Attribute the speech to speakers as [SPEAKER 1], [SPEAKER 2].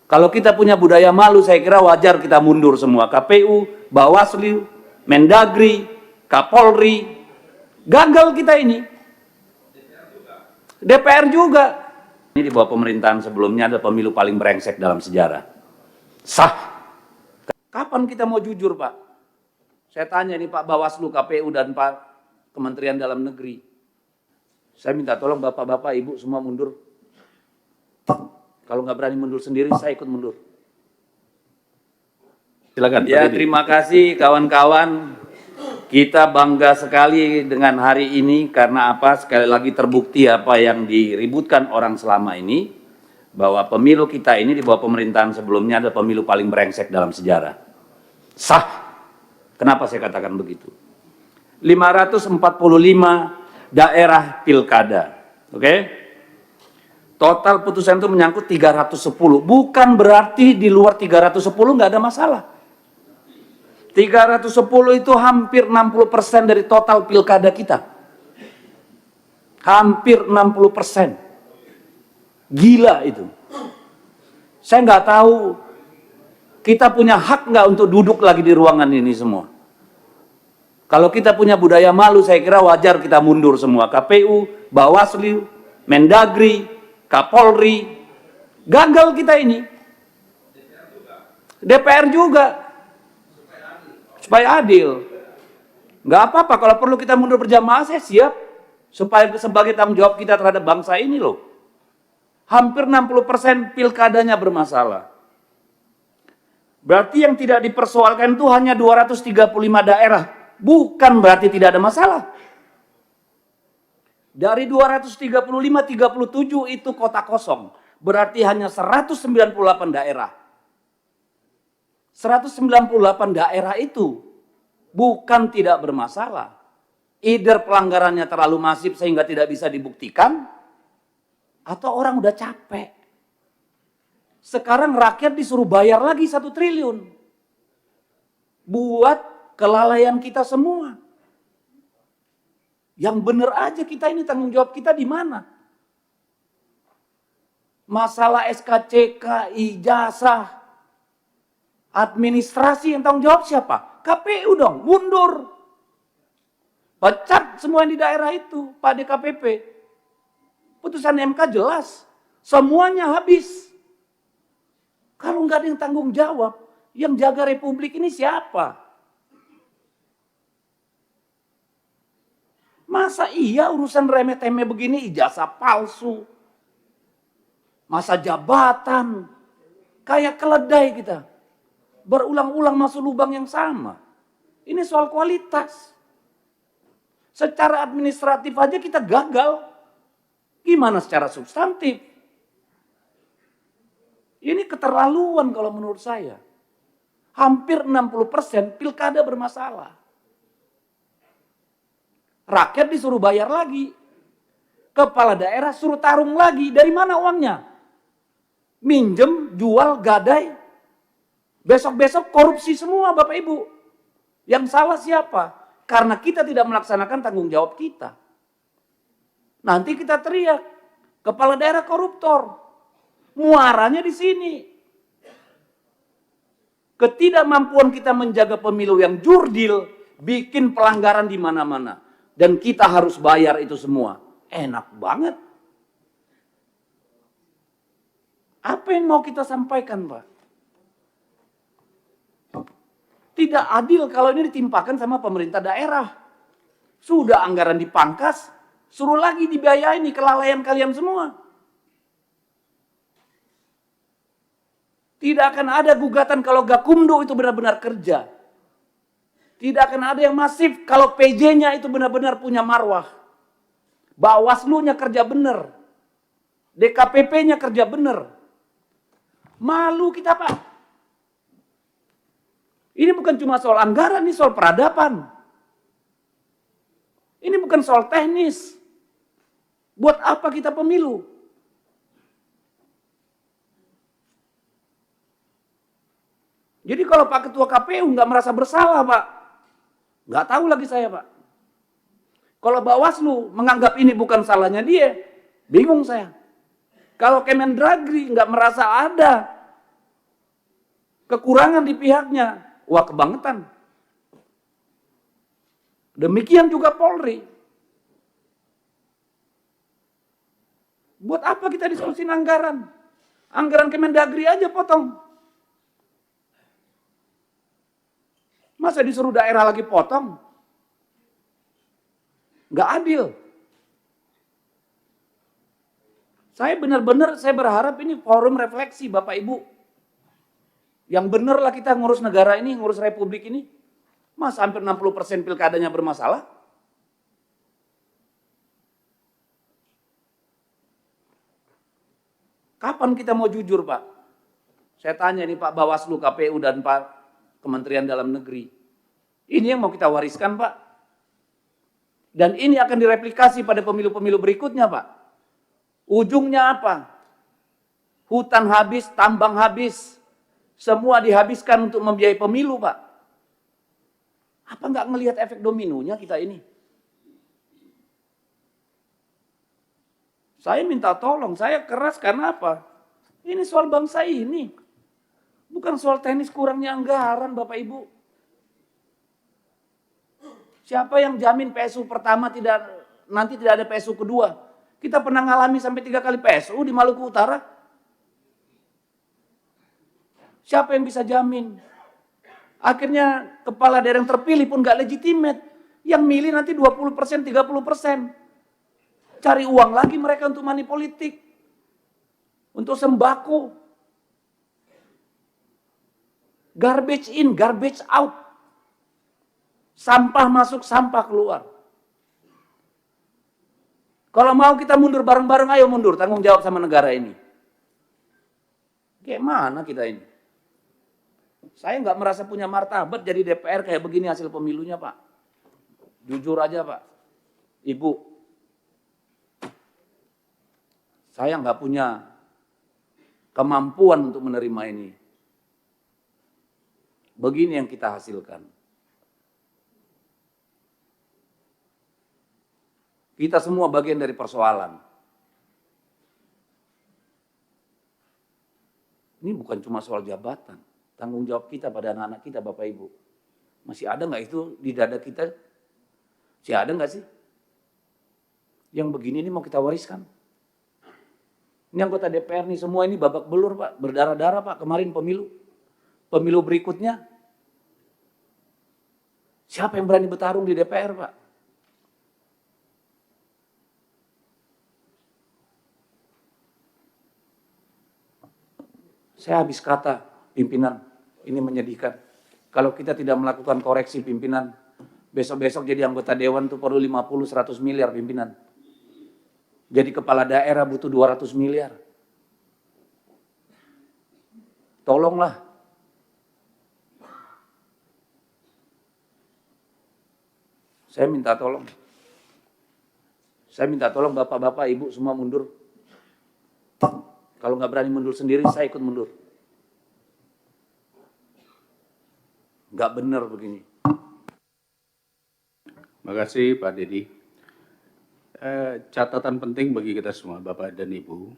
[SPEAKER 1] Kalau kita punya budaya malu, saya kira wajar kita mundur semua. KPU, Bawaslu, Mendagri, Kapolri, gagal kita ini. DPR juga. Ini di bawah pemerintahan sebelumnya ada pemilu paling brengsek dalam sejarah. Sah. Kapan kita mau jujur, Pak? Saya tanya nih Pak Bawaslu, KPU, dan Pak Kementerian Dalam Negeri. Saya minta tolong Bapak-Bapak, Ibu semua mundur. Kalau nggak berani mundur sendiri, saya ikut mundur. Silakan. Ya, terima kasih kawan-kawan. Kita bangga sekali dengan hari ini karena apa? Sekali lagi terbukti apa yang diributkan orang selama ini, bahwa pemilu kita ini di bawah pemerintahan sebelumnya ada pemilu paling brengsek dalam sejarah. Sah. Kenapa saya katakan begitu? 545 daerah pilkada. Oke? Total putusan itu menyangkut 310. Bukan berarti di luar 310 nggak ada masalah. 310 itu hampir 60% dari total pilkada kita. Hampir 60%. Gila itu. Saya nggak tahu kita punya hak nggak untuk duduk lagi di ruangan ini semua. Kalau kita punya budaya malu, saya kira wajar kita mundur semua. KPU, Bawaslu, Mendagri, Kapolri, gagal kita ini. DPR juga. Supaya adil. Nggak apa-apa, kalau perlu kita mundur berjamaah, saya siap. Supaya sebagai tanggung jawab kita terhadap bangsa ini loh. Hampir 60% pilkadanya bermasalah. Berarti yang tidak dipersoalkan itu hanya 235 daerah. Bukan berarti tidak ada masalah. Dari 235, 37 itu kota kosong. Berarti hanya 198 daerah. 198 daerah itu bukan tidak bermasalah. Either pelanggarannya terlalu masif sehingga tidak bisa dibuktikan, atau orang udah capek. Sekarang rakyat disuruh bayar lagi 1 triliun. Buat kelalaian kita semua. Yang benar aja kita ini tanggung jawab kita di mana? Masalah SKCK, ijazah, administrasi yang tanggung jawab siapa? KPU dong, mundur. Pecat semua yang di daerah itu, Pak DKPP. Putusan MK jelas, semuanya habis. Kalau nggak ada yang tanggung jawab, yang jaga republik ini siapa? Masa iya urusan remeh-temeh begini, ijazah palsu, masa jabatan, kayak keledai kita. Berulang-ulang masuk lubang yang sama. Ini soal kualitas. Secara administratif aja kita gagal. Gimana secara substantif? Ini keterlaluan kalau menurut saya. Hampir 60% pilkada bermasalah. Rakyat disuruh bayar lagi. Kepala daerah suruh tarung lagi. Dari mana uangnya? Minjem, jual, gadai. Besok-besok korupsi semua Bapak Ibu. Yang salah siapa? Karena kita tidak melaksanakan tanggung jawab kita. Nanti kita teriak, kepala daerah koruptor. Muaranya di sini. Ketidakmampuan kita menjaga pemilu yang jurdil, bikin pelanggaran di mana-mana. Dan kita harus bayar itu semua. Enak banget. Apa yang mau kita sampaikan, Pak? Tidak adil kalau ini ditimpakan sama pemerintah daerah. Sudah anggaran dipangkas, suruh lagi dibiayai nih kelalaian kalian semua. Tidak akan ada gugatan kalau Gakumdu itu benar-benar kerja. Tidak akan ada yang masif kalau PJ-nya itu benar-benar punya marwah. Bawaslu-nya kerja benar. DKPP-nya kerja benar. Malu kita, Pak. Ini bukan cuma soal anggaran, ini soal peradaban. Ini bukan soal teknis. Buat apa kita pemilu? Jadi kalau Pak Ketua KPU nggak merasa bersalah, Pak, nggak tahu lagi saya, Pak. Kalau Bawaslu menganggap ini bukan salahnya dia, bingung saya. Kalau Kemendagri nggak merasa ada kekurangan di pihaknya. Wah, kebangetan. Demikian juga Polri. Buat apa kita diskusi anggaran? Anggaran Kemendagri aja potong. Masa disuruh daerah lagi potong? Nggak adil. Saya benar-benar saya berharap ini forum refleksi Bapak Ibu. Yang benar lah kita ngurus negara ini, ngurus republik ini. Mas hampir 60% pilkadanya bermasalah. Kapan kita mau jujur, Pak? Saya tanya nih Pak Bawaslu, KPU, dan Pak Kementerian Dalam Negeri. Ini yang mau kita wariskan, Pak. Dan ini akan direplikasi pada pemilu-pemilu berikutnya, Pak. Ujungnya apa? Hutan habis, tambang habis. Semua dihabiskan untuk membiayai pemilu, Pak. Apa nggak ngelihat efek dominonya kita ini? Saya minta tolong, saya keras karena apa? Ini soal bangsa ini. Bukan soal teknis kurangnya anggaran, Bapak Ibu. Siapa yang jamin PSU pertama nanti tidak ada PSU kedua? Kita pernah ngalami sampai 3 kali PSU di Maluku Utara. Siapa yang bisa jamin? Akhirnya kepala daerah yang terpilih pun gak legitimate. Yang milih nanti 20%, 30%. Cari uang lagi mereka untuk money politik. Untuk sembako. Garbage in, garbage out. Sampah masuk, sampah keluar. Kalau mau kita mundur bareng-bareng, ayo mundur. Tanggung jawab sama negara ini. Kayak mana kita ini? Saya nggak merasa punya martabat jadi DPR kayak begini hasil pemilunya, Pak. Jujur aja, Pak. Ibu, saya nggak punya kemampuan untuk menerima ini. Begini yang kita hasilkan. Kita semua bagian dari persoalan. Ini bukan cuma soal jabatan. Tanggung jawab kita pada anak-anak kita, Bapak Ibu. Masih ada nggak itu di dada kita? Masih ada nggak sih? Yang begini ini mau kita wariskan. Ini anggota DPR nih semua ini babak belur, Pak. Berdarah-darah, Pak. Kemarin pemilu. Pemilu berikutnya. Siapa yang berani bertarung di DPR, Pak? Saya habis kata, pimpinan, ini menyedihkan. Kalau kita tidak melakukan koreksi pimpinan, besok-besok jadi anggota dewan itu perlu 50-100 miliar pimpinan. Jadi kepala daerah butuh 200 miliar. Tolonglah. Saya minta tolong. Saya minta tolong bapak-bapak, ibu semua mundur. Kalau nggak berani mundur sendiri, saya ikut mundur. Nggak benar begini.
[SPEAKER 2] Terima kasih Pak Dedi. Catatan penting bagi kita semua, Bapak dan Ibu.